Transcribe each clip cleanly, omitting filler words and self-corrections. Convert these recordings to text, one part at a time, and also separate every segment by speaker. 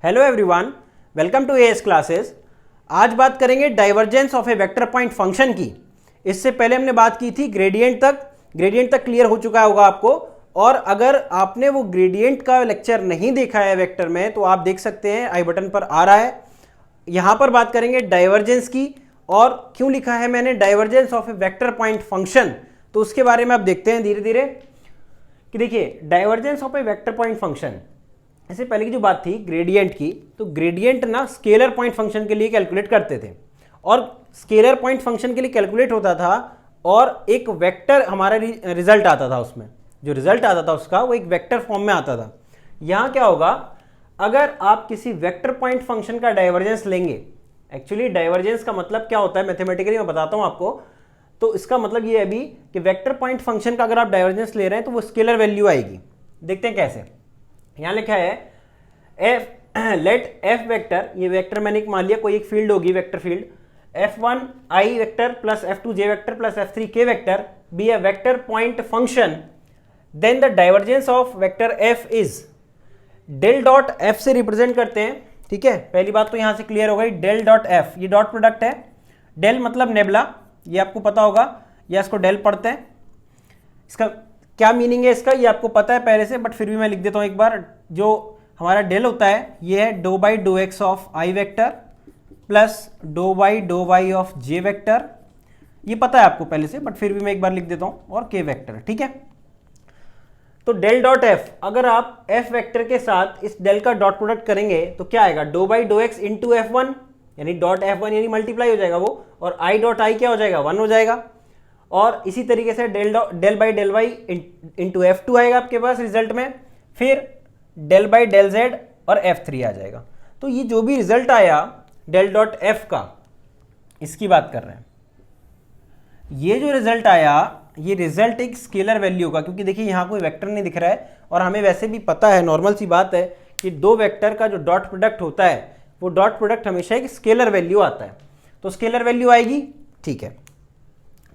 Speaker 1: Hello everyone, welcome to AS classes. आज बात करेंगे divergence of a vector point function की। इससे पहले हमने बात की थी ग्रेडियंट तक क्लियर हो चुका होगा आपको। और अगर आपने वो ग्रेडियंट का लेक्चर नहीं देखा है वेक्टर में तो आप देख सकते हैं, आई बटन पर आ रहा है। यहां पर बात करेंगे डाइवर्जेंस की, और क्यों लिखा है मैंने divergence of a vector point function, तो उसके बारे में आप देखते हैं धीरे धीरे कि देखिए divergence of a vector point function. इससे पहले की जो बात थी ग्रेडियंट की, तो ग्रेडियंट ना स्केलर पॉइंट फंक्शन के लिए कैलकुलेट करते थे, और स्केलर पॉइंट फंक्शन के लिए कैलकुलेट होता था और एक वेक्टर हमारा रिजल्ट आता था। उसमें जो रिजल्ट आता था उसका वो एक वेक्टर फॉर्म में आता था। यहां क्या होगा, अगर आप किसी वेक्टर पॉइंट फंक्शन का डाइवर्जेंस लेंगे, एक्चुअली डाइवर्जेंस का मतलब क्या होता है मैथमेटिकली मैं बताता हूं आपको। तो इसका मतलब ये है अभी कि वेक्टर पॉइंट फंक्शन का अगर आप डाइवर्जेंस ले रहे हैं तो वो स्केलर वैल्यू आएगी। देखते हैं कैसे। यहां लिखा है एफ लेट एफ वेक्टर, ये वेक्टर मैंने मान लिया कोई एक फील्ड होगी, vector field f1 i vector plus f2 j vector plus f3 k vector be a vector point function, then the divergence of vector f is del dot f से represent करते हैं। ठीक है, पहली बात तो यहां से क्लियर हो गई। डेल डॉट f, ये डॉट प्रोडक्ट है। डेल मतलब नेबुला, ये आपको पता होगा, या इसको डेल पढ़ते हैं। इसका क्या मीनिंग है इसका, ये आपको पता है पहले से, बट फिर भी मैं लिख देता हूं एक बार। जो हमारा डेल होता है ये है dough by dough x of I vector plus do Y of J vector. ये पता है आपको पहले से, बट फिर भी मैं एक बार लिख देता हूं, और के वेक्टर। ठीक है, तो डेल डॉट एफ, अगर आप एफ वेक्टर के साथ इस डेल का डॉट प्रोडक्ट करेंगे तो क्या आएगा, dough by dough x into F one, यानी डॉट एफ वन यानी मल्टीप्लाई हो जाएगा वो, और आई डॉट आई क्या हो जाएगा, 1 हो जाएगा। और इसी तरीके से del by del Y into F two आएगा आपके पास रिजल्ट में, फिर डेल बाई डेल जेड और F3 आ जाएगा। तो ये जो भी रिजल्ट आया डेल डॉट एफ का, इसकी बात कर रहे हैं। ये जो रिजल्ट आया ये रिजल्ट एक स्केलर वैल्यू का, क्योंकि देखिए यहां कोई वेक्टर नहीं दिख रहा है, और हमें वैसे भी पता है, नॉर्मल सी बात है कि दो वेक्टर का जो डॉट प्रोडक्ट होता है वो डॉट प्रोडक्ट हमेशा एक स्केलर वैल्यू आता है, तो स्केलर वैल्यू आएगी। ठीक है,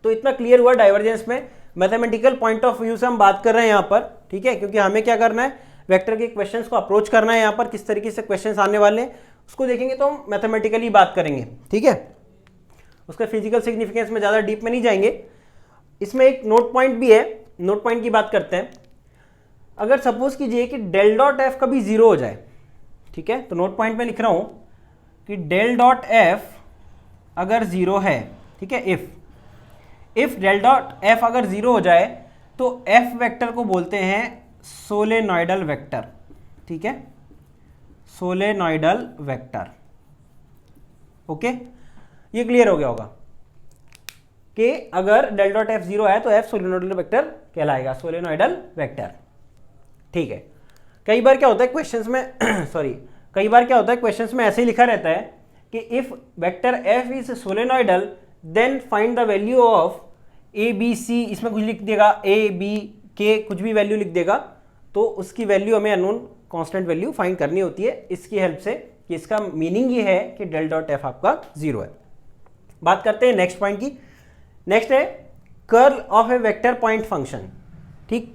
Speaker 1: तो इतना क्लियर हुआ डाइवर्जेंस में। मैथमेटिकल पॉइंट ऑफ व्यू से हम बात कर रहे हैं यहां पर। ठीक है, क्योंकि हमें क्या करना है, वेक्टर के क्वेश्चंस को अप्रोच करना है। यहाँ पर किस तरीके से क्वेश्चंस आने वाले हैं उसको देखेंगे तो हम मैथमेटिकली बात करेंगे। ठीक है, उसका फिजिकल सिग्निफिकेंस में ज़्यादा डीप में नहीं जाएंगे। इसमें एक नोट पॉइंट भी है, नोट पॉइंट की बात करते हैं। अगर सपोज कीजिए कि डेल डॉट एफ कभी जीरो हो जाए, ठीक है, तो नोट पॉइंट में लिख रहा हूं कि डेल डॉट एफ अगर जीरो है, ठीक है, इफ डेल डॉट एफ अगर जीरो हो जाए तो एफ वेक्टर को बोलते हैं सोलेनॉइडल वेक्टर। ठीक है, सोलेनॉइडल वेक्टर। ओके, ये क्लियर हो गया होगा कि अगर डेल डॉट एफ जीरो है तो एफ सोलेनॉइडल वेक्टर कहलाएगा, सोलेनॉइडल वेक्टर। ठीक है, कई बार क्या होता है क्वेश्चंस में सॉरी कई बार क्या होता है क्वेश्चंस में ऐसे ही लिखा रहता है कि if vector F is solenoidal then find the value of A B C, इसमें कुछ लिख देगा, ए बी के कुछ भी वैल्यू लिख देगा, तो उसकी वैल्यू हमें अननोन कांस्टेंट वैल्यू फाइंड करनी होती है इसकी हेल्प से, कि इसका मीनिंग ये है कि डेल डॉट एफ आपका जीरो है। बात करते हैं नेक्स्ट पॉइंट की। नेक्स्ट है curl of a vector point function. ठीक,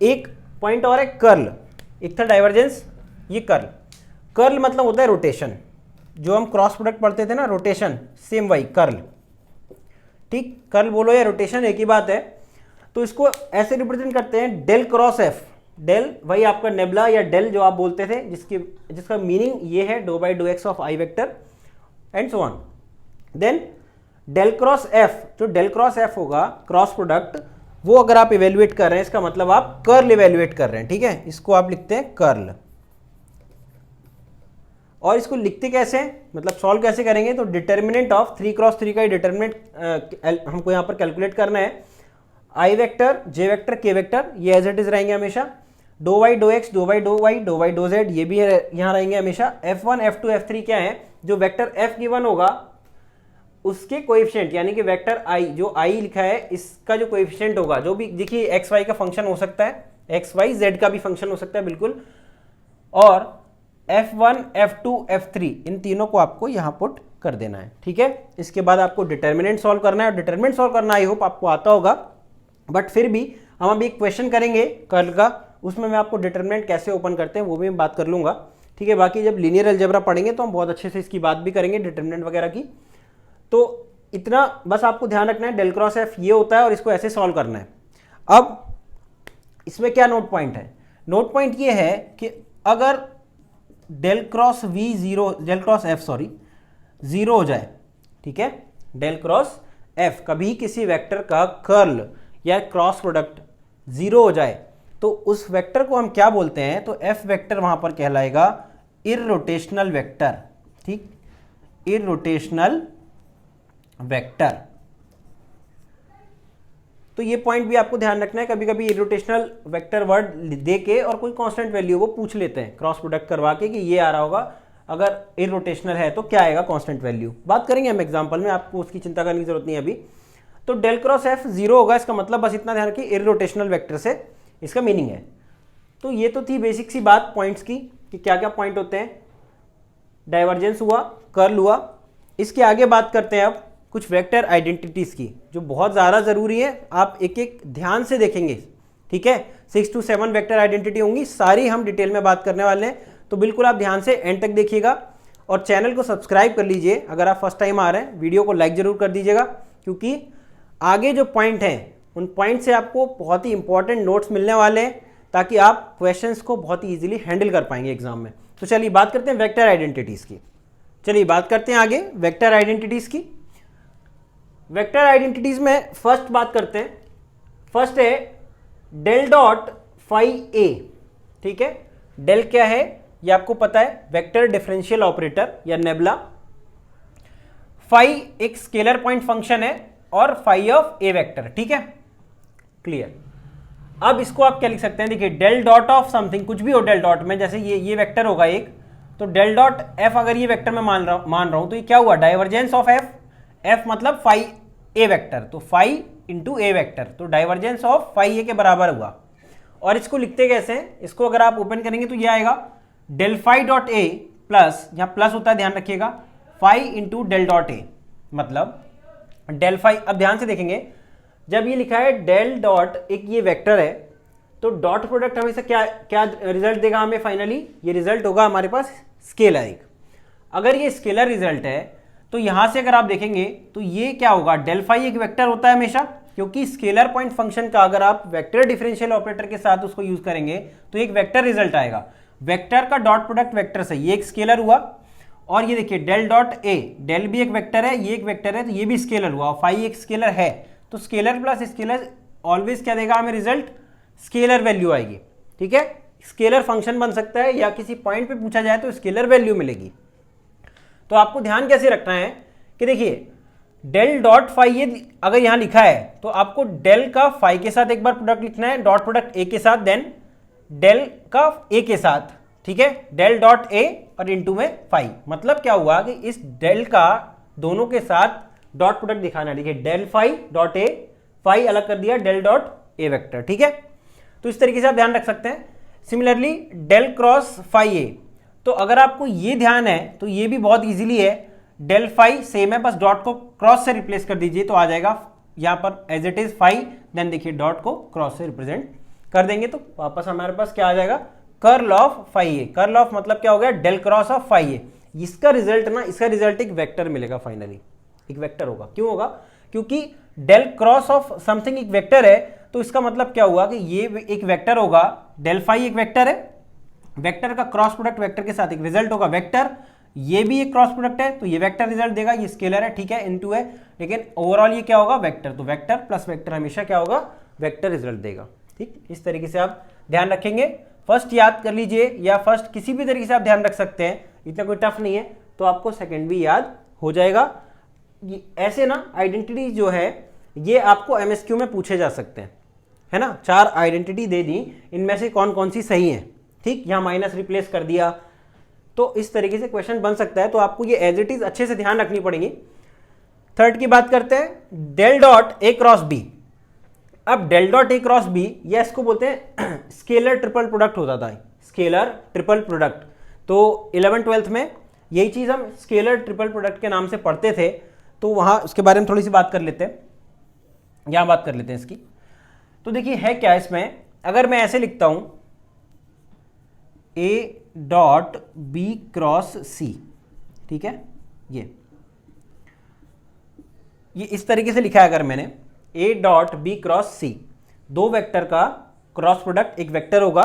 Speaker 1: एक पॉइंट और है कर्ल, एक था डाइवर्जेंस, ये कर्ल। कर्ल मतलब होता है रोटेशन, जो हम क्रॉस प्रोडक्ट पढ़ते थे ना, रोटेशन, सेम वही कर्ल। ठीक, कर्ल बोलो या रोटेशन एक ही बात है। तो इसको ऐसे रिप्रेजेंट करते हैं डेल क्रॉस एफ। डेल वही आपका नेबुला या डेल जो आप बोलते थे, जिसका मीनिंग ये है dough by dough x of I vector and so on. Then del cross f, जो डेल क्रॉस एफ होगा क्रॉस प्रोडक्ट, वो अगर आप इवेल्युएट कर रहे हैं इसका मतलब आप कर्ल इवेल्युएट कर रहे हैं। ठीक है, इसको आप लिखते हैं कर्ल। और इसको लिखते कैसे, मतलब सॉल्व कैसे करेंगे, तो डिटर्मिनेंट ऑफ 3 क्रॉस 3 का डिटर्मिनेंट हमको यहाँ पर कैलकुलेट करना है। I vector, j vector, k vector, ये एज इट इज रहेंगे हमेशा। Doh y doh x, doh y doh y, doh y doh z, ये भी यहाँ रहेंगे हमेशा। F1 F2 F3 क्या है, जो वेक्टर F गिवन होगा उसके कोएफिशिएंट, यानी कि वेक्टर I, जो I लिखा है इसका जो कोएफिशिएंट होगा, जो भी देखिए एक्स वाई का फंक्शन हो सकता है, एक्स वाई जेड का भी फंक्शन हो सकता है बिल्कुल, और F1 F2 F3 इन तीनों को आपको यहाँ पुट कर देना है। ठीक है, इसके बाद आपको डिटर्मिनेंट सॉल्व करना है, और डिटर्मिनेंट सॉल्व करना आई होप आपको आता होगा, बट फिर भी हम अभी एक क्वेश्चन करेंगे कर्ल का, उसमें मैं आपको डिटर्मिनेंट कैसे ओपन करते हैं वो भी मैं बात कर लूंगा। ठीक है। बाकी जब लीनियर अलजेब्रा पढ़ेंगे तो हम बहुत अच्छे से इसकी बात भी करेंगे, डिटरमिनेंट वगैरह की। तो इतना बस आपको ध्यान रखना है, डेल क्रॉस एफ ये होता है और इसको ऐसे सॉल्व करना है। अब इसमें क्या नोट पॉइंट है, नोट पॉइंट ये है कि अगर del cross v zero, del cross f sorry zero हो जाए, ठीक है, डेल क्रॉस एफ कभी किसी वेक्टर का कर्ल या क्रॉस प्रोडक्ट जीरो हो जाए तो उस वेक्टर को हम क्या बोलते हैं, तो एफ वेक्टर वहां पर कहलाएगा इररोटेशनल वेक्टर। ठीक, इररोटेशनल वेक्टर। तो ये पॉइंट भी आपको ध्यान रखना है, कभी कभी इररोटेशनल वेक्टर वर्ड दे के और कोई कांस्टेंट वैल्यू वो पूछ लेते हैं क्रॉस प्रोडक्ट करवा के कि ये आ रहा होगा, अगर इररोटेशनल है तो क्या आएगा कांस्टेंट वैल्यू, बात करेंगे हम एग्जांपल में, आपको उसकी चिंता करने की जरूरत नहीं है अभी। तो डेल क्रॉस एफ जीरो होगा, इसका मतलब बस इतना ध्यान रखिए इररोटेशनल वेक्टर से इसका मीनिंग है। तो ये तो थी बेसिक सी बात पॉइंट्स की कि क्या क्या पॉइंट होते हैं, डाइवर्जेंस हुआ, कर्ल हुआ। इसके आगे बात करते हैं अब कुछ वेक्टर आइडेंटिटीज की जो बहुत ज़्यादा ज़रूरी है, आप एक एक ध्यान से देखेंगे, ठीक है। 6 to 7 वेक्टर आइडेंटिटी होंगी, सारी हम डिटेल में बात करने वाले हैं, तो बिल्कुल आप ध्यान से एंड तक देखिएगा और चैनल को सब्सक्राइब कर लीजिए। अगर आप फर्स्ट टाइम आ रहे हैं वीडियो को लाइक ज़रूर कर दीजिएगा, क्योंकि आगे जो पॉइंट हैं उन पॉइंट से आपको बहुत ही इंपॉर्टेंट नोट्स मिलने वाले हैं, ताकि आप क्वेश्चंस को बहुत ही ईजिली हैंडल कर पाएंगे एग्जाम में। तो चलिए बात करते हैं वेक्टर आइडेंटिटीज़ की। चलिए बात करते हैं आगे वेक्टर आइडेंटिटीज़ की। वेक्टर आइडेंटिटीज में फर्स्ट बात करते हैं, फर्स्ट है डेल डॉट फाई ए। ठीक है, डेल क्या है ये आपको पता है, वेक्टर डिफरेंशियल ऑपरेटर या नेबुला। फाई एक स्केलर पॉइंट फंक्शन है और फाई ऑफ ए वेक्टर, ठीक है, क्लियर। अब इसको आप क्या लिख सकते हैं, देखिए डेल डॉट ऑफ समथिंग, कुछ भी हो डेल डॉट में, जैसे ये वेक्टर होगा एक, तो डेल डॉट एफ अगर ये वेक्टर में मान रहा हूं तो ये क्या हुआ, डाइवर्जेंस ऑफ एफ, एफ मतलब फाई ए वेक्टर, तो फाई इंटू ए वेक्टर, तो डाइवर्जेंस ऑफ फाई ए के बराबर हुआ। और इसको लिखते कैसे हैं, इसको अगर आप ओपन करेंगे तो ये आएगा del phi dot a plus, यहाँ प्लस होता है ध्यान रखिएगा, phi into del dot a, मतलब डेल फाई। अब ध्यान से देखेंगे, जब ये लिखा है डेल डॉट एक ये वेक्टर है, तो डॉट प्रोडक्ट हमेशा क्या क्या रिजल्ट देगा हमें, फाइनली ये रिजल्ट होगा हमारे पास स्केलर एक। अगर ये स्केलर रिजल्ट है तो यहां से अगर आप देखेंगे तो ये क्या होगा, डेल फाई एक वेक्टर होता है हमेशा, क्योंकि स्केलर पॉइंट फंक्शन का अगर आप वेक्टर डिफरेंशियल ऑपरेटर के साथ उसको यूज करेंगे तो एक वेक्टर रिजल्ट आएगा। वेक्टर का डॉट प्रोडक्ट वेक्टर से, ये एक स्केलर हुआ, और ये देखिए डेल डॉट ए, डेल भी एक वेक्टर है, ये एक वेक्टर है, तो ये भी स्केलर हुआ, फाई एक स्केलर है, तो स्केलर प्लस स्केलर ऑलवेज क्या देगा हमें रिजल्ट, स्केलर वैल्यू आएगी। ठीक है, स्केलर फंक्शन बन सकता है या किसी पॉइंट पे पूछा जाए तो स्केलर वैल्यू मिलेगी। तो आपको ध्यान कैसे रखना है कि देखिए डेल डॉट फाई ये अगर यहां लिखा है तो आपको डेल का फाई के साथ एक बार प्रोडक्ट लिखना है, डॉट प्रोडक्ट ए के साथ, देन डेल का ए के साथ, ठीक है, डेल डॉट ए और इनटू में फाई। मतलब क्या हुआ कि इस डेल का दोनों के साथ डॉट प्रोडक्ट दिखाना है, देखिए del phi dot a, phi अलग कर दिया, डेल डॉट ए वेक्टर, ठीक है। तो इस तरीके से आप ध्यान रख सकते हैं। सिमिलरली डेल क्रॉस फाई ए, तो अगर आपको ये ध्यान है तो ये भी बहुत इजीली है, डेल फाई सेम है, बस डॉट को क्रॉस से रिप्लेस कर दीजिए तो आ जाएगा यहां पर as it is phi, then देखिए डॉट को क्रॉस से रिप्रेजेंट कर देंगे तो वापस हमारे पास क्या आ जाएगा, curl of phi a. Curl of मतलब क्या हो गया, del cross of phi a. इसका रिजल्ट ना, इसका रिजल्ट एक वेक्टर मिलेगा, फाइनली एक वेक्टर होगा। क्यों होगा, क्योंकि डेल क्रॉस ऑफ समथिंग एक वेक्टर है, तो इसका मतलब क्या हुआ कि ये एक वेक्टर होगा, डेल फाई एक वेक्टर है, वेक्टर का क्रॉस प्रोडक्ट वेक्टर के साथ एक रिजल्ट होगा वेक्टर, ये भी एक क्रॉस प्रोडक्ट है तो ये वेक्टर रिजल्ट देगा, ये स्केलर है, ठीक है, इनटू है, लेकिन ओवरऑल ये क्या होगा, वेक्टर, तो वेक्टर प्लस वेक्टर हमेशा क्या होगा, वेक्टर रिजल्ट देगा। ठीक, इस तरीके से आप ध्यान रखेंगे, फर्स्ट याद कर लीजिए या फर्स्ट किसी भी तरीके से आप ध्यान रख सकते हैं, इतना कोई टफ नहीं है, तो आपको सेकेंड भी याद हो जाएगा। ऐसे ना आइडेंटिटी जो है ये आपको एमएसक्यू में पूछे जा सकते हैं, है ना। 4 आइडेंटिटी दे दी, इनमें से कौन कौन सी सही है, ठीक, यहाँ माइनस रिप्लेस कर दिया, तो इस तरीके से क्वेश्चन बन सकता है, तो आपको ये एज इट इज अच्छे से ध्यान रखनी पड़ेगी। थर्ड की बात करते हैं, डेल डॉट ए क्रॉस बी। अब डेल डॉट ए क्रॉस बी, ये इसको बोलते हैं स्केलर ट्रिपल प्रोडक्ट होता था, स्केलर ट्रिपल प्रोडक्ट। तो 11th-12th में यही चीज हम स्केलर ट्रिपल प्रोडक्ट के नाम से पढ़ते थे, तो वहां उसके बारे में थोड़ी सी बात कर लेते हैं, यहां बात कर लेते हैं इसकी। तो देखिए है क्या इसमें, अगर मैं ऐसे लिखता हूं ए डॉट बी क्रॉस सी, ठीक है। ये इस तरीके से लिखा है अगर मैंने ए डॉट बी क्रॉस सी, दो वेक्टर का क्रॉस प्रोडक्ट एक वेक्टर होगा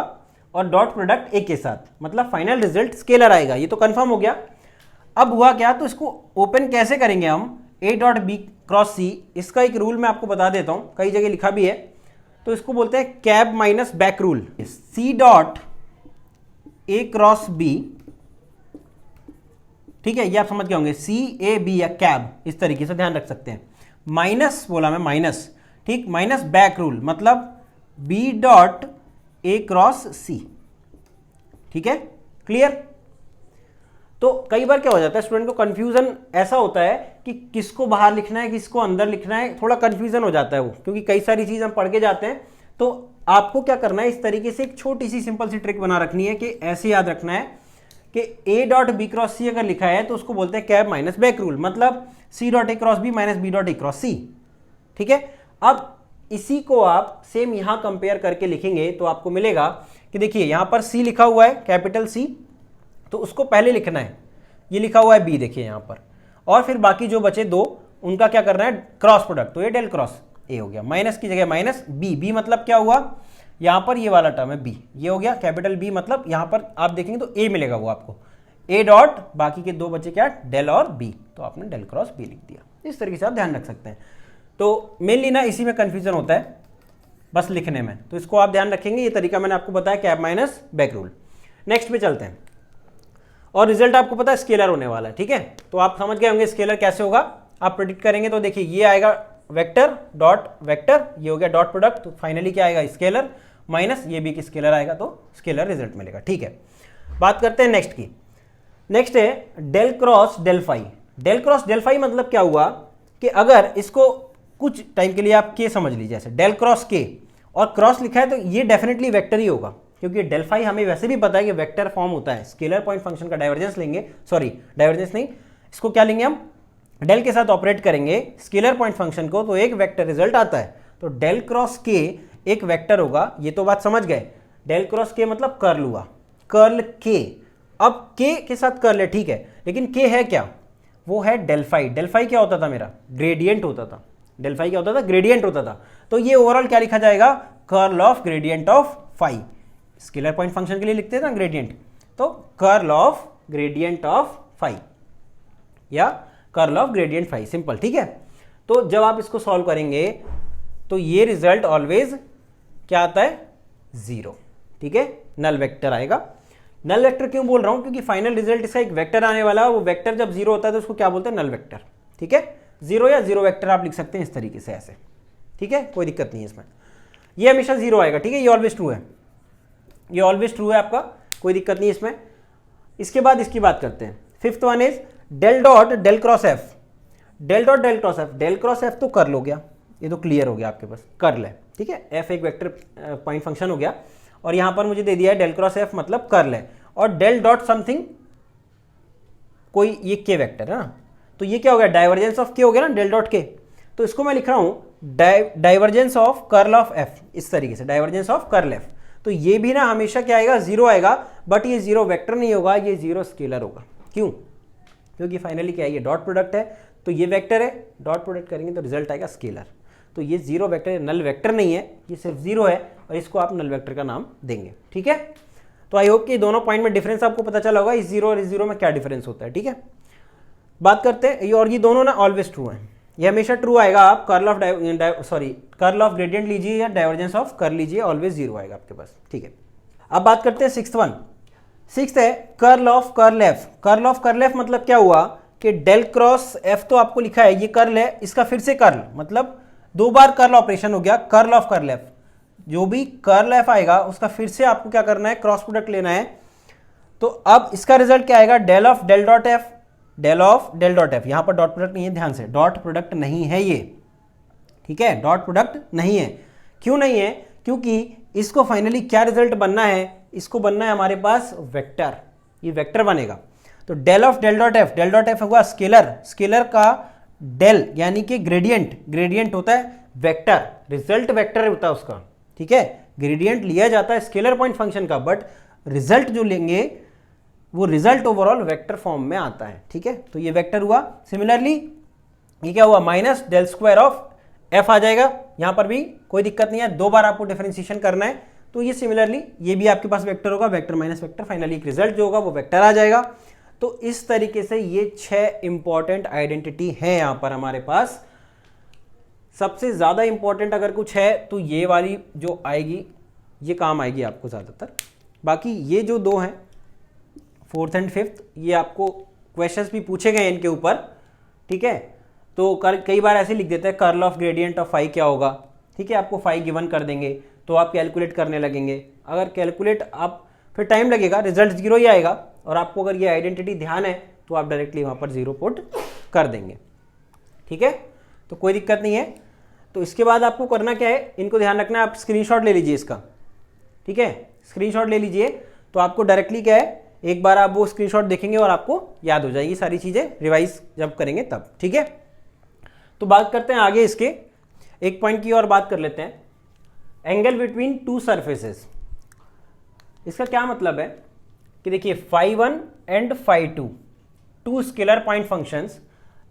Speaker 1: और डॉट प्रोडक्ट एक के साथ, मतलब फाइनल रिजल्ट स्केलर आएगा। ये तो कंफर्म हो गया। अब हुआ क्या, तो इसको ओपन कैसे करेंगे हम, ए डॉट बी क्रॉस सी, इसका एक रूल मैं आपको बता देता हूं, कई जगह लिखा भी है। तो इसको बोलते हैं cab minus back rule. C dot ए क्रॉस बी, ठीक है, ये आप समझ गए होंगे, सी ए बी या कैब, इस तरीके से ध्यान रख सकते हैं। माइनस बोला मैं, माइनस, ठीक, माइनस बैक रूल, मतलब बी डॉट ए क्रॉस सी, ठीक है, क्लियर। तो कई बार क्या हो जाता है, स्टूडेंट को कंफ्यूजन ऐसा होता है कि किसको बाहर लिखना है किसको अंदर लिखना है, थोड़ा कंफ्यूजन हो जाता है वो, क्योंकि कई सारी चीज हम पढ़ के जाते हैं। तो आपको क्या करना है, इस तरीके से एक छोटी सी सिंपल सी ट्रिक बना रखनी है कि ऐसे याद रखना है कि ए डॉट बी क्रॉस सी अगर लिखा है तो उसको बोलते हैं कैब माइनस बैक रूल, मतलब सी डॉट ए cross B minus B dot ए क्रॉस सी, ठीक है। अब इसी को आप सेम यहां कंपेयर करके लिखेंगे तो आपको मिलेगा कि देखिए यहां पर सी लिखा हुआ है, कैपिटल सी, तो उसको पहले लिखना है, ये लिखा हुआ है बी, देखिए यहां पर, और फिर बाकी जो बचे दो उनका क्या करना है, क्रॉस प्रोडक्ट, तो ये डेल क्रॉस ए हो गया, माइनस की जगह माइनस बी, बी मतलब क्या हुआ, यहां पर ये वाला टर्म है बी, ये हो गया कैपिटल बी, मतलब यहां पर आप देखेंगे तो ए मिलेगा वो आपको, ए डॉट, बाकी के दो बचे क्या, डेल और बी, तो आपने डेल क्रॉस बी लिख दिया। इस तरीके से आप ध्यान रख सकते हैं। तो मेनली ना इसी में कंफ्यूजन होता है बस लिखने में, तो इसको आप ध्यान रखेंगे। ये तरीका मैंने आपको बताया, cab minus back rule. Next पे चलते हैं, और रिजल्ट आपको पता है स्केलर होने वाला है, ठीक है। तो आप समझ गए होंगे स्केलर कैसे होगा, आप प्रेडिक्ट करेंगे तो देखिए ये आएगा वेक्टर डॉट वेक्टर, ये हो गया डॉट प्रोडक्ट, तो फाइनली क्या आएगा, स्केलर, माइनस ये भी स्केलर आएगा तो स्केलर रिजल्ट मिलेगा, ठीक है। बात करते हैं नेक्स्ट की। नेक्स्ट है del cross del phi. Del cross del phi मतलब क्या हुआ कि अगर इसको कुछ टाइम के लिए आप के समझ लीजिए, जैसे डेल क्रॉस के और क्रॉस लिखा है तो ये डेफिनेटली वेक्टर ही होगा, क्योंकि डेल फाई हमें वैसे भी पता है कि वेक्टर फॉर्म होता है। स्केलर पॉइंट फंक्शन का डाइवर्जेंस लेंगे, सॉरी डाइवर्जेंस नहीं, इसको क्या लेंगे हम, डेल के साथ ऑपरेट करेंगे स्केलर पॉइंट फंक्शन को, तो एक वेक्टर रिजल्ट आता है। तो डेल क्रॉस के एक वेक्टर होगा, ये तो बात समझ गए। डेल क्रॉस के मतलब कर्ल हुआ, कर्ल के, अब के साथ कर्ल है, ठीक है, लेकिन के है क्या, वो है डेल फाई। डेल फाई क्या होता था मेरा, ग्रेडियंट होता था। डेल फाई क्या होता था, ग्रेडियंट होता था। तो ये ओवरऑल क्या लिखा जाएगा, curl of gradient of phi. Scalar point function के लिए लिखते हैं ना ग्रेडियंट, तो curl of gradient of phi या curl of gradient phi, simple, ठीक है। तो जब आप इसको सॉल्व करेंगे तो ये रिजल्ट ऑलवेज क्या आता है, जीरो, ठीक है, नल वेक्टर आएगा। नल वेक्टर क्यों बोल रहा हूं, क्योंकि फाइनल रिजल्ट इसका एक वेक्टर आने वाला है, वो वेक्टर जब जीरो होता है तो उसको क्या बोलते हैं, नल वेक्टर, ठीक है। जीरो या जीरो वेक्टर आप लिख सकते हैं इस तरीके से, ऐसे, ठीक है, कोई दिक्कत नहीं है इसमें, ये हमेशा जीरो आएगा, ठीक है, ये ऑलवेज ट्रू है, ये ऑलवेज ट्रू है आपका, कोई दिक्कत नहीं इसमें। इसके बाद इसकी बात करते हैं, fifth one is del dot del cross f. Del dot del cross f, del cross f तो कर्ल हो गया, ये तो क्लियर हो गया आपके पास, कर्ल है, ठीक है, एफ एक वेक्टर पॉइंट फंक्शन हो गया, और यहां पर मुझे दे दिया है डेल क्रॉस एफ मतलब कर्ल है, और डेल डॉट समथिंग कोई ये के वेक्टर है ना, तो ये क्या हो गया, डाइवर्जेंस ऑफ के हो गया ना, डेल डॉट के। तो इसको मैं लिख रहा हूं divergence of curl of F, इस तरीके से, डाइवर्जेंस ऑफ कर्ल एफ। तो ये भी ना हमेशा क्या आएगा, जीरो आएगा, बट ये जीरो वेक्टर नहीं होगा, ये जीरो स्केलर होगा। क्यों, क्योंकि फाइनली क्या है, ये डॉट प्रोडक्ट है, तो ये वेक्टर है, डॉट प्रोडक्ट करेंगे तो रिजल्ट आएगा स्केलर। तो ये जीरो वेक्टर, नल वेक्टर नहीं है, ये सिर्फ जीरो है, और इसको आप नल वेक्टर का नाम देंगे, ठीक है। तो आई होप कि दोनों पॉइंट में डिफरेंस आपको पता चला होगा, इस जीरो और इस जीरो में क्या डिफरेंस होता है, ठीक है। बात करते हैं, और ये दोनों ना ऑलवेज ट्रू है, ये हमेशा ट्रू आएगा। आप curl of curl of gradient लीजिए या डाइवर्जेंस ऑफ कर लीजिए, ऑलवेज जीरो आएगा आपके पास, ठीक है। अब बात करते हैं सिक्स्थ वन। सिक्स्थ है curl of curl F. Curl of curl F मतलब क्या हुआ कि डेल क्रॉस एफ तो आपको लिखा है, ये कर्ल है, इसका फिर से कर्ल, मतलब दो बार कर्ल ऑपरेशन हो गया, कर्ल ऑफ कर्ल एफ। जो भी कर्ल एफ आएगा उसका फिर से आपको क्या करना है, क्रॉस प्रोडक्ट लेना है। तो अब इसका रिजल्ट क्या आएगा, del of del dot f, del of del dot f. यहां पर डॉट प्रोडक्ट नहीं है, ध्यान से, डॉट प्रोडक्ट नहीं है ये, ठीक है, डॉट प्रोडक्ट नहीं है। क्यों नहीं है, क्योंकि इसको फाइनली क्या रिजल्ट बनना है, इसको बनना है हमारे पास वेक्टर, ये वेक्टर बनेगा। तो del of del dot f, del dot f होगा स्केलर, स्केलर का डेल यानी कि ग्रेडियंट, ग्रेडियंट होता है वेक्टर, रिजल्ट वेक्टर होता है उसका, ठीक है। ग्रेडियंट लिया जाता है स्केलर पॉइंट फंक्शन का, बट रिजल्ट जो लेंगे वो रिजल्ट ओवरऑल वेक्टर फॉर्म में आता है। ठीक है, तो ये वेक्टर हुआ। सिमिलरली ये क्या हुआ, minus del square of F आ जाएगा, यहां पर भी कोई दिक्कत नहीं है, 2 बार आपको डिफरेंशिएशन करना है, तो ये सिमिलरली ये भी आपके पास वेक्टर होगा, वेक्टर माइनस वेक्टर, फाइनली एक रिजल्ट जो होगा वो वेक्टर आ जाएगा। तो इस तरीके से ये 6 इंपॉर्टेंट आइडेंटिटी है यहां पर हमारे पास। सबसे ज्यादा इंपॉर्टेंट अगर कुछ है तो ये वाली जो आएगी, ये काम आएगी आपको ज्यादातर। बाकी ये जो 2 हैं, 4th एंड 5th, ये आपको क्वेश्चंस भी पूछे गए इनके ऊपर। ठीक है, तो कई बार ऐसे लिख देते हैं curl of gradient of phi क्या होगा। ठीक है, आपको फाई गिवन कर देंगे तो आप कैलकुलेट करने लगेंगे। अगर कैलकुलेट आप फिर टाइम लगेगा, रिजल्ट 0 ही आएगा, और आपको अगर ये आइडेंटिटी ध्यान है तो आप डायरेक्टली वहाँ पर 0 पुट कर देंगे। ठीक है, तो कोई दिक्कत नहीं है। तो इसके बाद आपको करना क्या है, इनको ध्यान रखना है, आप स्क्रीनशॉट ले लीजिए इसका। ठीक है, स्क्रीनशॉट ले लीजिए, तो आपको डायरेक्टली क्या है, एक बार आप वो स्क्रीनशॉट देखेंगे और आपको याद हो जाएगी सारी चीज़ें, रिवाइज जब करेंगे तब। ठीक है, तो बात करते हैं आगे इसके, एक पॉइंट की और बात कर लेते हैं, एंगल बिटवीन 2 सरफेसेस। इसका क्या मतलब है कि देखिए φ1 एंड φ2, 2 स्केलर पॉइंट फंक्शंस,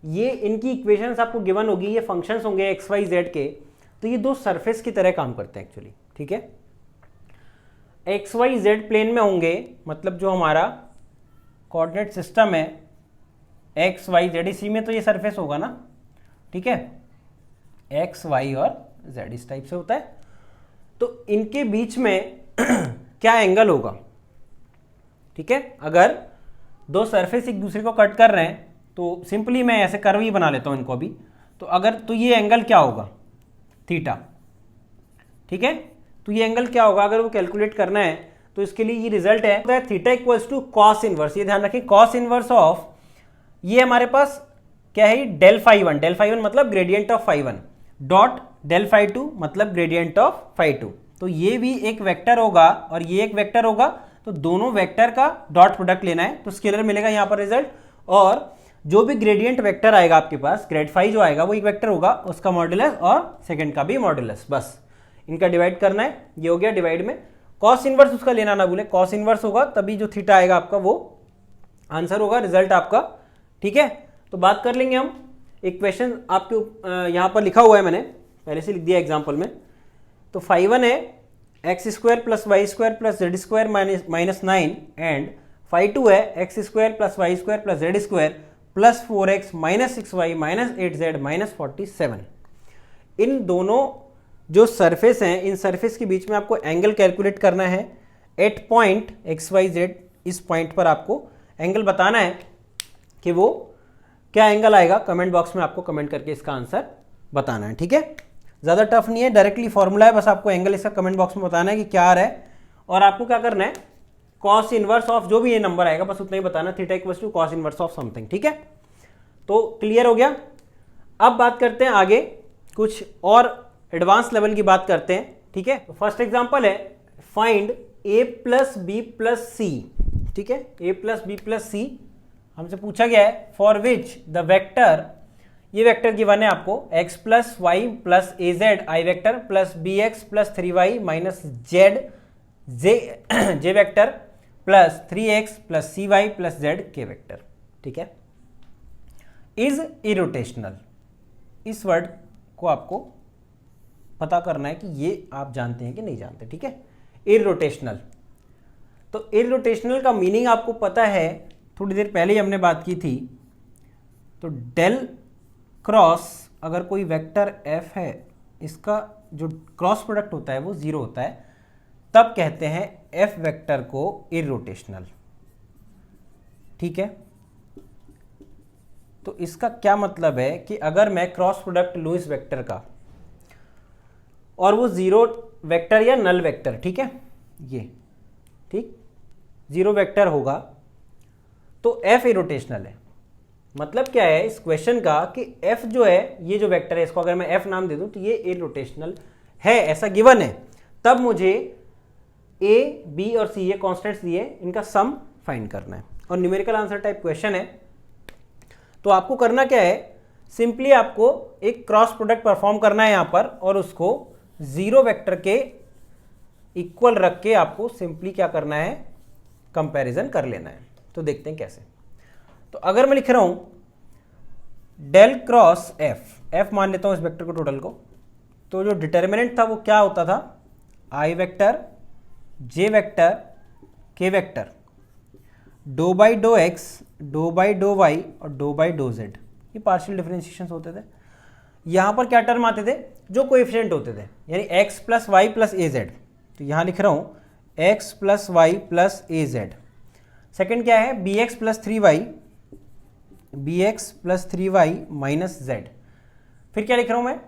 Speaker 1: ये इनकी इक्वेशंस आपको गिवन होगी, ये फंक्शंस होंगे एक्स वाई जेड के, तो ये 2 सरफेस की तरह काम करते हैं एक्चुअली। ठीक है, एक्स वाई जेड प्लेन में होंगे, मतलब जो हमारा कोऑर्डिनेट सिस्टम है एक्स वाई जेड, इसी में तो ये सरफेस होगा ना। ठीक है, एक्स वाई और जेड इस टाइप से होता है, तो इनके बीच में क्या एंगल होगा। ठीक है, अगर 2 सरफेस एक दूसरे को कट कर रहे हैं तो सिंपली मैं ऐसे कर्व ही बना लेता हूं इनको अभी, तो अगर तो ये एंगल क्या होगा, थीटा। ठीक है, तो ये एंगल क्या होगा अगर वो कैलकुलेट करना है, तो इसके लिए ये रिजल्ट है theta equals to cos inverse. ये ध्यान रखें, कॉस इनवर्स ऑफ, ये हमारे पास क्या है, डेल φ1, डेल φ1 मतलब ग्रेडियंट ऑफ φ1, डॉट डेल φ2 मतलब ग्रेडियंट ऑफ φ2। तो ये भी एक वेक्टर होगा और ये एक वेक्टर होगा, तो दोनों वेक्टर का डॉट प्रोडक्ट लेना है, तो स्केलर मिलेगा यहाँ पर रिजल्ट। और जो भी ग्रेडियंट वेक्टर आएगा आपके पास, ग्रेड फाई जो आएगा वो एक वेक्टर होगा, उसका मॉड्यूलस और सेकंड का भी मॉड्यूलस, बस इनका डिवाइड करना है। ये हो गया डिवाइड में। कॉस इनवर्स उसका लेना ना भूले, कॉस इनवर्स होगा तभी जो थीटा आएगा आपका वो आंसर होगा, रिजल्ट आपका। ठीक है, तो बात कर लेंगे हम, एक क्वेश्चन आपके यहाँ पर लिखा हुआ है, मैंने पहले से लिख दिया एग्जाम्पल में। तो φ1 है x square plus y square plus z square minus 9, and φ2 है x square plus y square plus z square plus 4x minus 6y minus 8z minus 47। इन दोनों जो सरफेस हैं, इन सरफेस के बीच में आपको एंगल कैलकुलेट करना है at point x y z. इस पॉइंट पर आपको एंगल बताना है कि वो क्या एंगल आएगा, कमेंट बॉक्स में आपको कमेंट करके इसका आंसर बताना है। ठीक है, ज़्यादा टफ नहीं है, डायरेक्टली फॉर्मूला है, बस आपको एंगल इसका कमेंट बॉक्स में बताना है कि क्या आ रहा है, और आपको क्या करना है, कॉस इनवर्स ऑफ जो भी ये नंबर आएगा बस उतना ही बताना, theta equals to cos inverse of something. ठीक है, तो क्लियर हो गया। अब बात करते हैं आगे, कुछ और एडवांस लेवल की बात करते हैं। ठीक है, तो फर्स्ट एग्जांपल है, find a plus b plus c. ठीक है, a plus b plus c हमसे पूछा गया है, फॉर विच द वेक्टर, ये वेक्टर गिवन है आपको, x plus y plus a z i vector plus b x plus 3y minus z j vector plus 3x plus cy plus z के vector. ठीक है, इज इरोटेशनल, इस word को आपको पता करना है कि ये आप जानते हैं कि नहीं जानते। ठीक है, इरोटेशनल, तो इरोटेशनल का मीनिंग आपको पता है, थोड़ी देर पहले ही हमने बात की थी। तो डेल क्रॉस, अगर कोई वेक्टर f है, इसका जो क्रॉस प्रोडक्ट होता है वो 0 होता है, तब कहते हैं f वेक्टर को इरोटेशनल। ठीक है, तो इसका क्या मतलब है कि अगर मैं क्रॉस प्रोडक्ट लूँ इस वेक्टर का और वो 0 वेक्टर या नल वेक्टर, ठीक है, ये ठीक 0 वेक्टर होगा तो f इरोटेशनल है। मतलब क्या है इस क्वेश्चन का कि f जो है, ये जो वेक्टर है, इसको अगर मैं f नाम दे दूं तो ये इरोटेशनल है, ऐसा गिवन है। तब मुझे a, b और c, ये कॉन्स्टेंट्स दिए, इनका सम फाइंड करना है और न्यूमेरिकल आंसर टाइप क्वेश्चन है। तो आपको करना क्या है, सिंपली आपको एक क्रॉस प्रोडक्ट परफॉर्म करना है यहाँ पर, और उसको 0 वेक्टर के इक्वल रख के आपको सिंपली क्या करना है, कंपैरिजन कर लेना है। तो देखते हैं कैसे। तो अगर मैं लिख रहा हूं डेल क्रॉस एफ मान लेता हूं इस वेक्टर को टोटल को, तो जो डिटर्मिनेंट था वो क्या होता था, i vector, j vector, k vector, doh by dough x, doh by doh y और डो बाई डो जेड, ये पार्शियल डिफरेंशिएशन होते थे। यहां पर क्या टर्म आते थे, जो कोएफिशिएंट होते थे, यानी x plus y plus a z. तो यहां लिख रहा हूं x plus y plus a z. Second क्या है, b x plus 3y, b x plus 3y minus z. फिर क्या लिख रहा हूं मैं,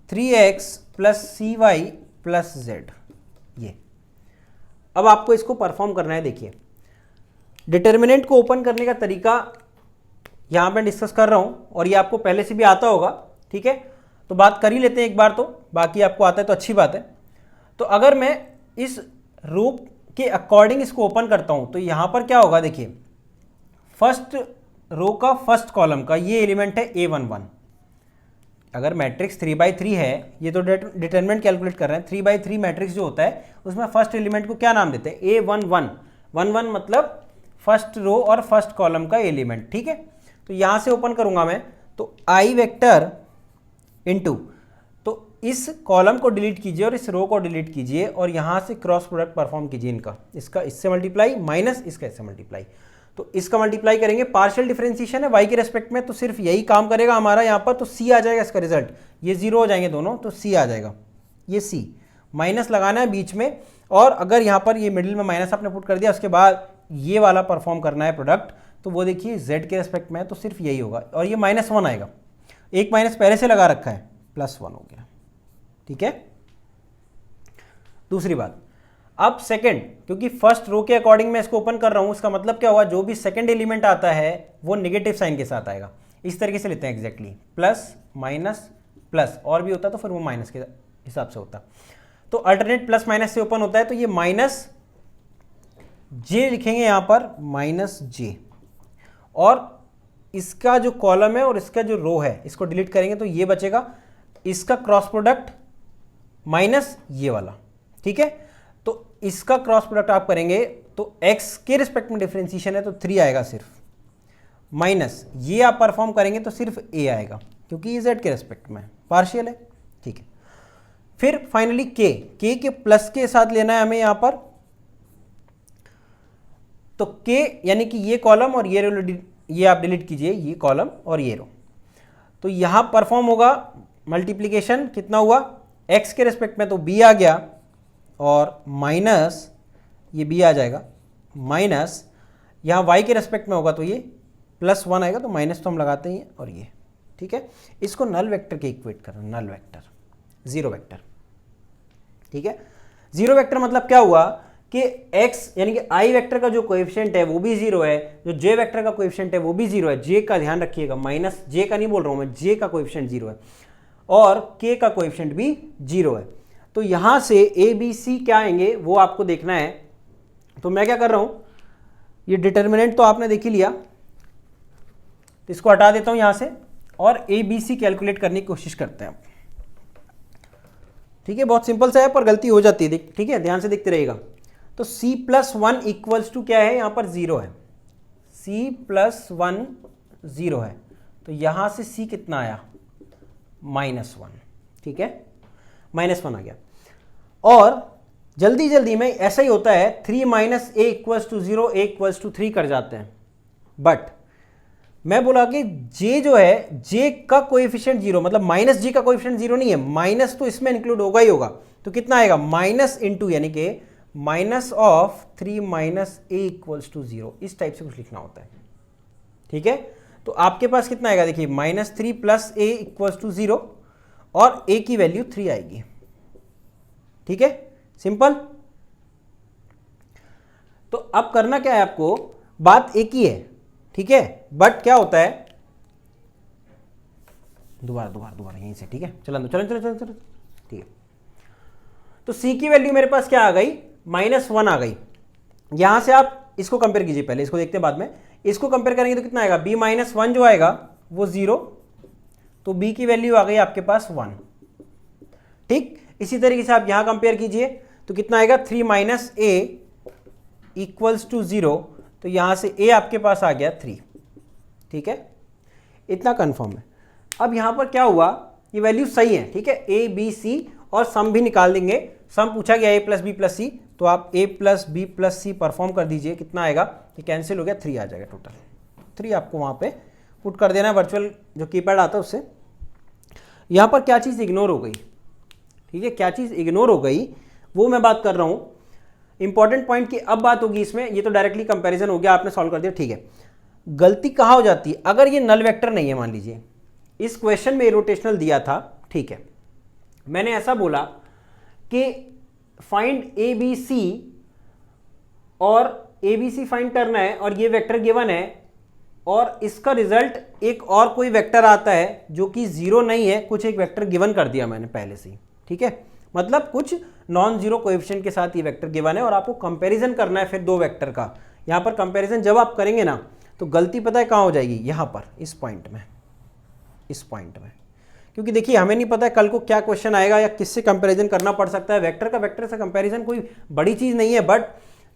Speaker 1: 3x plus c y plus z. ये अब आपको इसको परफॉर्म करना है। देखिए डिटर्मिनेंट को ओपन करने का तरीका यहां पर डिस्कस कर रहा हूं, और ये आपको पहले से भी आता होगा, ठीक है। तो बात कर ही लेते हैं एक बार, तो बाकी आपको आता है तो अच्छी बात है। तो अगर मैं इस रो के अकॉर्डिंग इसको ओपन करता हूं तो यहां पर क्या होगा, देखिए फर्स्ट रो का फर्स्ट कॉलम का ये एलिमेंट है A11। अगर मैट्रिक्स 3x3 है, ये तो डिटरमिनेंट कैलकुलेट कर रहे हैं, 3x3 मैट्रिक्स जो होता है उसमें फर्स्ट एलिमेंट को क्या नाम देते हैं, A11। 11 मतलब फर्स्ट रो और फर्स्ट कॉलम का एलिमेंट, ठीक है। तो यहां से ओपन करूंगा मैं, तो आई वेक्टर इनटू, तो इस कॉलम को डिलीट कीजिए और इस रो को डिलीट कीजिए और यहां से क्रॉस प्रोडक्ट परफॉर्म कीजिए इनका, इसका इससे मल्टीप्लाई माइनस इसका इससे मल्टीप्लाई। तो इसका मल्टीप्लाई करेंगे, पार्शियल डिफरेंशिएशन है वाई के रेस्पेक्ट में, तो सिर्फ यही काम करेगा हमारा यहाँ पर। तो सी आ जाएगा इसका रिजल्ट, ये जीरो हो जाएंगे दोनों, तो सी आ जाएगा। ये सी माइनस लगाना है बीच में, और अगर यहाँ पर ये मिडिल में माइनस आपने पुट कर दिया, उसके बाद ये वाला परफॉर्म करना है प्रोडक्ट, तो वो देखिए z के रेस्पेक्ट में है, तो सिर्फ यही होगा, और ये -1 आएगा। एक माइनस पहले से लगा रखा है, +1 हो गया, ठीक है। दूसरी बात, अब सेकंड, क्योंकि फर्स्ट रो के अकॉर्डिंग मैं इसको ओपन कर रहा हूं, इसका मतलब क्या हुआ, जो भी सेकंड एलिमेंट आता है वो नेगेटिव साइन के साथ आएगा। इस तरीके से लेते हैं एग्जैक्टली, प्लस माइनस प्लस, और भी होता तो फिर वो माइनस के हिसाब से होता। तो अल्टरनेट प्लस माइनस से ओपन होता है, तो ये माइनस जे लिखेंगे यहां पर, माइनस जे, और इसका जो कॉलम है और इसका जो रो है इसको डिलीट करेंगे तो ये बचेगा, इसका क्रॉस प्रोडक्ट माइनस ये वाला, ठीक है। तो इसका क्रॉस प्रोडक्ट आप करेंगे तो x के रिस्पेक्ट में डिफरेंशिएशन है तो 3 आएगा सिर्फ, माइनस ये आप परफॉर्म करेंगे तो सिर्फ a आएगा, क्योंकि ये z के रिस्पेक्ट में पार्शियल है, ठीक है। फिर फाइनली k के प्लस के साथ लेना है हमें यहां पर, तो k यानी कि ये कॉलम और ये रो, ये आप डिलीट कीजिए, ये कॉलम और ये रो। तो यहां परफॉर्म होगा मल्टीप्लीकेशन, कितना हुआ x के रिस्पेक्ट में, तो b आ गया, और माइनस ये b आ जाएगा, माइनस यहाँ y के रेस्पेक्ट में होगा तो ये +1 आएगा, तो माइनस तो हम लगाते ही हैं, और ये, ठीक है। इसको नल वेक्टर के इक्वेट करना, नल वेक्टर, जीरो वेक्टर, ठीक है। जीरो वेक्टर मतलब क्या हुआ कि x यानी कि i वेक्टर का जो कोएफिशिएंट है वो भी जीरो है, जो j वेक्टर का कोएफिशिएंट है वो भी जीरो है। j का ध्यान रखिएगा, माइनस j का नहीं बोल रहा हूं मैं, j का कोएफिशिएंट जीरो है और k का कोएफिशिएंट भी जीरो है। तो यहां से ए बी सी क्या आएंगे वो आपको देखना है। तो मैं क्या कर रहा हूं, ये डिटर्मिनेंट तो आपने देख ही लिया, तो इसको हटा देता हूं यहां से, और ए बी सी कैलकुलेट करने की कोशिश करते हैं, ठीक है। बहुत सिंपल सा है पर गलती हो जाती है, ठीक है, ध्यान से देखते रहिएगा। तो c+1 इक्वल्स टू क्या है, यहां पर 0 है, c+1 0 है, तो यहां से c कितना आया, -1, ठीक है, -1 आ गया। और जल्दी जल्दी में ऐसा ही होता है, 3 - a = 0, a = 3 कर जाते हैं, बट मैं बोला कि j जो है, j का कोएफिशिएंट 0, मतलब माइनस j का कोएफिशिएंट 0 नहीं है, माइनस तो इसमें इंक्लूड होगा ही होगा, तो कितना आएगा, माइनस इंटू, यानी कि माइनस ऑफ 3 - a = 0, इस टाइप से कुछ लिखना होता है, ठीक है। तो आपके पास कितना आएगा, देखिए -3 + a = 0, और a की वैल्यू 3 आएगी, ठीक है, सिंपल। तो अब करना क्या है आपको, बात एक ही है, ठीक है, बट क्या होता है, दोबारा यहीं से, ठीक है, चलो, ठीक है। तो c की वैल्यू मेरे पास क्या आ गई, -1 आ गई। यहां से आप इसको कंपेयर कीजिए, पहले इसको देखते हैं बाद में। इसको कंपेयर करेंगे तो कितना आएगा, b - 1 जो आएगा वो 0, तो b की वैल्यू आ गई आपके पास 1, ठीक। इसी तरीके से आप यहां कंपेयर कीजिए तो कितना आएगा, 3 - a = 0, तो यहाँ से ए आपके पास आ गया 3, ठीक है, इतना कन्फर्म है। अब यहाँ पर क्या हुआ, ये वैल्यू सही है, ठीक है, ए बी सी, और सम भी निकाल देंगे। सम पूछा गया ए प्लस बी प्लस सी, तो आप ए प्लस बी प्लस सी परफॉर्म कर दीजिए, कितना आएगा, ये कैंसिल हो गया, 3 आ जाएगा टोटल। 3 आपको वहाँ पे पुट कर देना है, वर्चुअल जो कीपैड आता है उससे। यहाँ पर क्या चीज़ इग्नोर हो गई, ठीक है, क्या चीज़ इग्नोर हो गई वो मैं बात कर रहा हूँ। इंपॉर्टेंट पॉइंट की अब बात होगी इसमें। ये तो डायरेक्टली कंपैरिजन हो गया, आपने सॉल्व कर दिया, ठीक है। गलती कहाँ हो जाती है, अगर ये नल वेक्टर नहीं है, मान लीजिए इस क्वेश्चन में रोटेशनल दिया था, ठीक है, मैंने ऐसा बोला कि फाइंड ए बी सी, और ए बी सी फाइंड करना है, और ये वेक्टर गिवन है, और इसका रिजल्ट एक और कोई वेक्टर आता है जो कि 0 नहीं है, कुछ एक वेक्टर गिवन कर दिया मैंने पहले से ही, ठीक है, मतलब कुछ नॉन जीरो कोएफिशिएंट के साथ ये वेक्टर गिवन है, और आपको कंपैरिजन करना है फिर दो वेक्टर का। यहाँ पर कंपैरिजन जब आप करेंगे ना, तो गलती पता है कहाँ हो जाएगी, यहाँ पर इस पॉइंट में, इस पॉइंट में, क्योंकि देखिए हमें नहीं पता है कल को क्या क्वेश्चन आएगा या किससे कंपैरिजन करना पड़ सकता है। वेक्टर का वेक्टर से कंपैरिजन कोई बड़ी चीज़ नहीं है, बट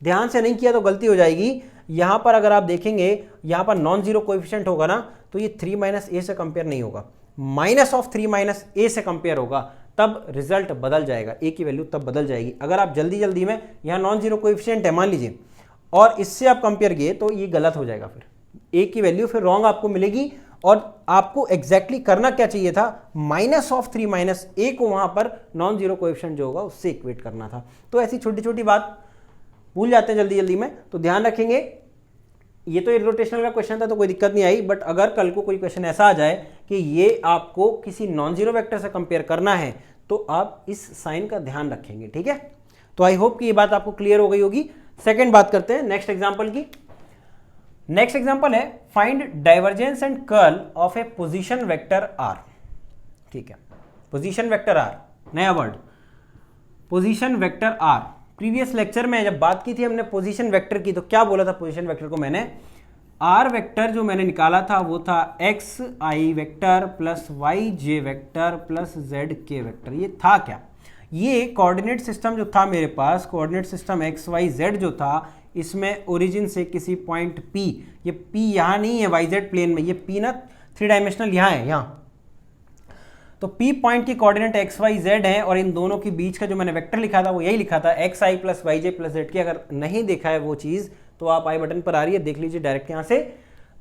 Speaker 1: ध्यान से नहीं किया तो गलती हो जाएगी। यहाँ पर अगर आप देखेंगे, यहाँ पर नॉन जीरो कोएफिशिएंट होगा ना, तो ये 3 - a से कंपेयर नहीं होगा, -3 - a से कंपेयर होगा, तब रिजल्ट बदल जाएगा, ए की वैल्यू तब बदल जाएगी। अगर आप जल्दी जल्दी में यहाँ नॉन जीरो कोएफिशिएंट है मान लीजिए, और इससे आप कंपेयर किए, तो ये गलत हो जाएगा, फिर ए की वैल्यू फिर रॉन्ग आपको मिलेगी। और आपको एग्जैक्टली करना क्या चाहिए था, -3 - a को वहां पर नॉन जीरो कोएफिशिएंट जो होगा उससे इक्वेट करना था। तो ऐसी छोटी छोटी बात भूल जाते हैं जल्दी जल्दी में, तो ध्यान रखेंगे। ये तो रोटेशनल का क्वेश्चन था तो कोई दिक्कत नहीं आई, बट अगर कल को कोई क्वेश्चन ऐसा आ जाए कि ये आपको किसी नॉन जीरो वेक्टर से कंपेयर करना है, तो आप इस साइन का ध्यान रखेंगे, ठीक है। तो आई होप कि ये बात आपको क्लियर हो गई होगी। सेकंड बात करते हैं नेक्स्ट एग्जांपल की। नेक्स्ट एग्जांपल है find divergence and curl of a position vector r, ठीक है, पोजीशन वेक्टर आर, नया word, position vector r. Previous lecture में जब बात की थी हमने पोजीशन वेक्टर की, तो क्या बोला था पोजीशन वेक्टर को मैंने, आर वेक्टर जो मैंने निकाला था वो था x i vector plus y j vector plus z k vector. ये था क्या, ये कोऑर्डिनेट सिस्टम जो था मेरे पास, coordinate system x y z जो था, इसमें ओरिजिन से किसी पॉइंट P, ये P यहाँ नहीं है वाई जेड प्लेन में, ये P ना 3 डायमेंशनल यहाँ है, यहाँ, तो P पॉइंट की कोऑर्डिनेट एक्स वाई जेड है, और इन दोनों के बीच का जो मैंने वेक्टर लिखा था वो यही लिखा था, एक्स आई plus y j plus Z की। अगर नहीं देखा है वो चीज़ तो आप आई बटन पर आ रही है, देख लीजिए डायरेक्ट यहाँ से।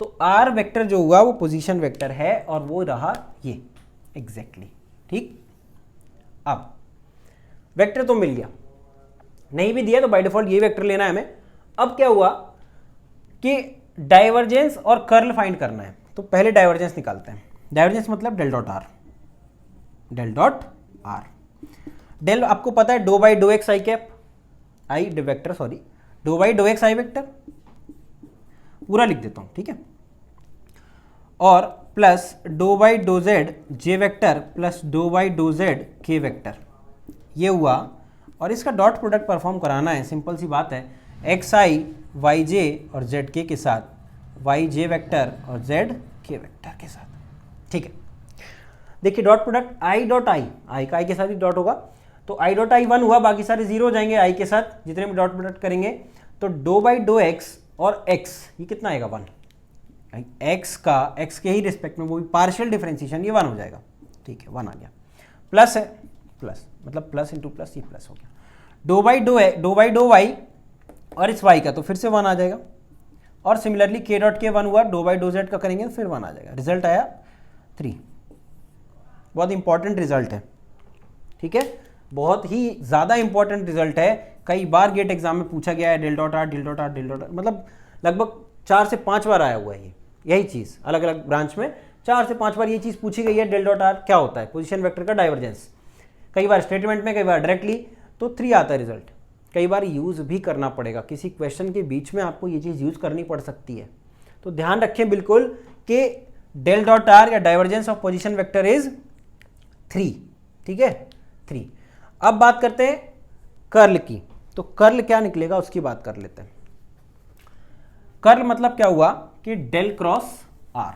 Speaker 1: तो आर वेक्टर जो हुआ वो पोजीशन वेक्टर है, और वो रहा ये एग्जैक्टली, ठीक। अब वेक्टर तो मिल गया, नहीं भी दिया तो बाय डिफॉल्ट ये वेक्टर लेना है हमें। अब क्या हुआ कि डाइवर्जेंस और कर्ल फाइंड करना है, तो पहले डाइवर्जेंस निकालते हैं। डाइवर्जेंस मतलब del dot r, del dot r, del आपको पता है dough by dough x i cap, i vector, sorry, doh by dough x i vector, पूरा लिख देता हूं, ठीक है, और plus doh by doh z j vector plus doh by doh z k vector, ये हुआ। और इसका डॉट प्रोडक्ट परफॉर्म कराना है, सिंपल सी बात है, एक्स आई वाई जे और जेड के साथ, वाई जे वेक्टर और जेड के वेक्टर के साथ, ठीक है। देखिए dot product i dot i, i का आई के साथ ही डॉट होगा, तो आई डॉट आई 1 हुआ, बाकी सारे 0 हो जाएंगे आई के साथ जितने भी डॉट प्रोडक्ट करेंगे। तो डो बाई डो एक्स और एक्स, ये कितना आएगा 1, एक्स का एक्स के ही रिस्पेक्ट में, वो भी पार्शियल डिफरेंशिएशन, ये 1 हो जाएगा, ठीक है, 1 आ गया। प्लस है, प्लस मतलब प्लस इंटू प्लस, ये प्लस हो गया। डो बाई डो वाई और इस वाई का, तो फिर से 1 आ जाएगा। और सिमिलरली के डॉट के 1 हुआ, डो बाई डो जेड का करेंगे फिर 1 आ जाएगा। रिजल्ट आया 3, बहुत इंपॉर्टेंट रिजल्ट है, ठीक है, बहुत ही ज़्यादा इंपॉर्टेंट रिजल्ट है। कई बार गेट एग्जाम में पूछा गया है del dot r, del dot r, del dot r, मतलब लगभग 4 से 5 बार आया हुआ है यही चीज़, अलग अलग ब्रांच में 4 से 5 बार ये चीज़ पूछी गई है। डेल डॉट आर क्या होता है, पोजीशन वेक्टर का डाइवर्जेंस, कई बार स्टेटमेंट में, कई बार डायरेक्टली, तो 3 आता है रिजल्ट। कई बार यूज़ भी करना पड़ेगा, किसी क्वेश्चन के बीच में आपको ये चीज़ यूज़ करनी पड़ सकती है, तो ध्यान रखें बिल्कुल कि डेल डॉट आर या divergence of position vector is 3, ठीक है, 3। अब बात करते हैं कर्ल की, तो कर्ल क्या निकलेगा उसकी बात कर लेते हैं। कर्ल मतलब क्या हुआ कि del cross r,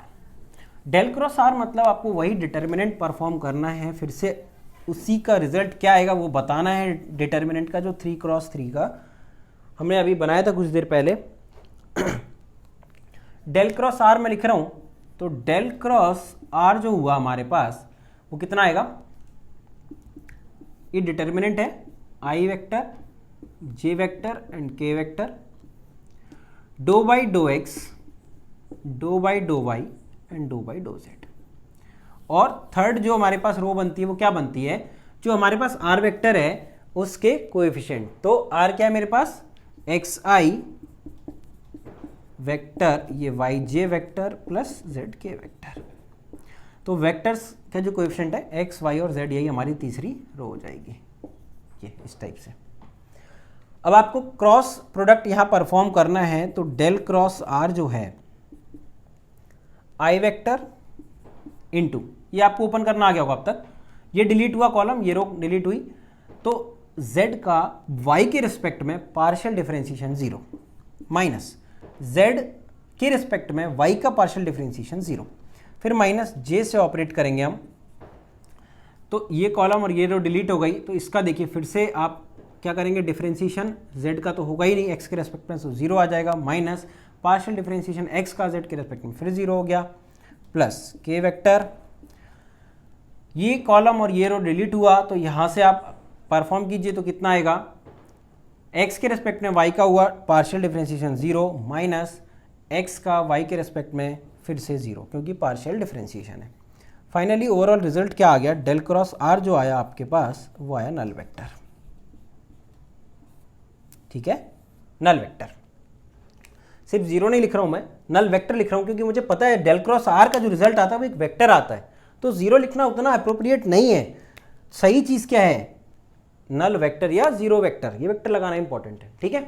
Speaker 1: del cross r मतलब आपको वही डिटर्मिनेंट परफॉर्म करना है, फिर से उसी का रिजल्ट क्या आएगा वो बताना है। डिटर्मिनेंट का जो 3 × 3 का हमने अभी बनाया था कुछ देर पहले, डेल क्रॉस आर मैं लिख रहा हूं, तो डेल क्रॉस आर जो हुआ हमारे पास वो कितना आएगा, ये डिटर्मिनेंट है i vector, j vector and k vector, doh by dough x, doh by doh y and doh by doh z. और थर्ड जो हमारे पास रो बनती है वो क्या बनती है, जो हमारे पास आर वेक्टर है उसके कोएफिशिएंट। तो आर क्या है मेरे पास, एक्स आई वेक्टर, ये Y j vector plus z k vector. तो वेक्टर्स का जो कोएफिशिएंट है एक्स वाई और जेड, यही हमारी तीसरी रो हो जाएगी, ये इस टाइप से। अब आपको क्रॉस प्रोडक्ट यहां परफॉर्म करना है, तो डेल क्रॉस आर जो है आई वेक्टर इनटू, ये आपको ओपन करना आ गया होगा अब तक, ये डिलीट हुआ कॉलम, ये रो डिलीट हुई, तो z का y के रिस्पेक्ट में पार्शियल डिफरेंशिएशन 0 माइनस z के रिस्पेक्ट में y का पार्शियल डिफरेंशिएशन 0, फिर माइनस j से ऑपरेट करेंगे हम, तो ये कॉलम और ये रो डिलीट हो गई। तो इसका देखिए फिर से आप क्या करेंगे, डिफरेंशिएशन z का तो होगा ही नहीं, x के रेस्पेक्ट में, तो 0 आ जाएगा, माइनस पार्शियल डिफरेंशिएशन x का z के रेस्पेक्ट में फिर 0 हो गया, प्लस k वेक्टर, ये कॉलम और ये रो डिलीट हुआ, तो यहाँ से आप परफॉर्म कीजिए तो कितना आएगा, x के रेस्पेक्ट में y का हुआ पार्शियल डिफरेंशिएशन 0 माइनस x का y के रेस्पेक्ट में फिर से 0, क्योंकि पार्शियल डिफरेंशिएशन है। फाइनली ओवरऑल रिजल्ट क्या आ गया, डेल क्रॉस आर जो आया आपके पास वो आया नल वेक्टर। ठीक है, नल वेक्टर, सिर्फ 0 नहीं लिख रहा हूं मैं, नल वेक्टर लिख रहा हूं, क्योंकि मुझे पता है डेल क्रॉस आर का जो रिजल्ट आता है वो एक वेक्टर आता है, तो 0 लिखना उतना अप्रोप्रिएट नहीं है। सही चीज क्या है, नल वेक्टर या 0 वेक्टर, ये वेक्टर लगाना इंपॉर्टेंट है। ठीक है,